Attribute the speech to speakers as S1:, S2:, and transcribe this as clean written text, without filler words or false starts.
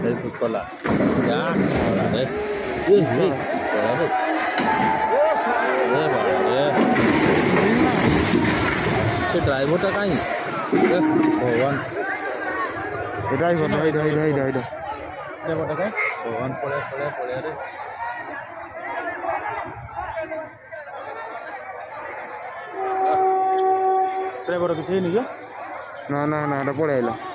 S1: এই কলা যা রে এই কলা রে বাবা রে সে ড্রাইভারটা কাই ভগবান
S2: ড্রাইভার
S1: ড্রাইভারটা কাই ভগবান পড়ে রে
S2: ড্রাইভার কিছু ହେଇନି କି ନା ନା ନା ଏଟା ପଳେଇ ଆଇଲା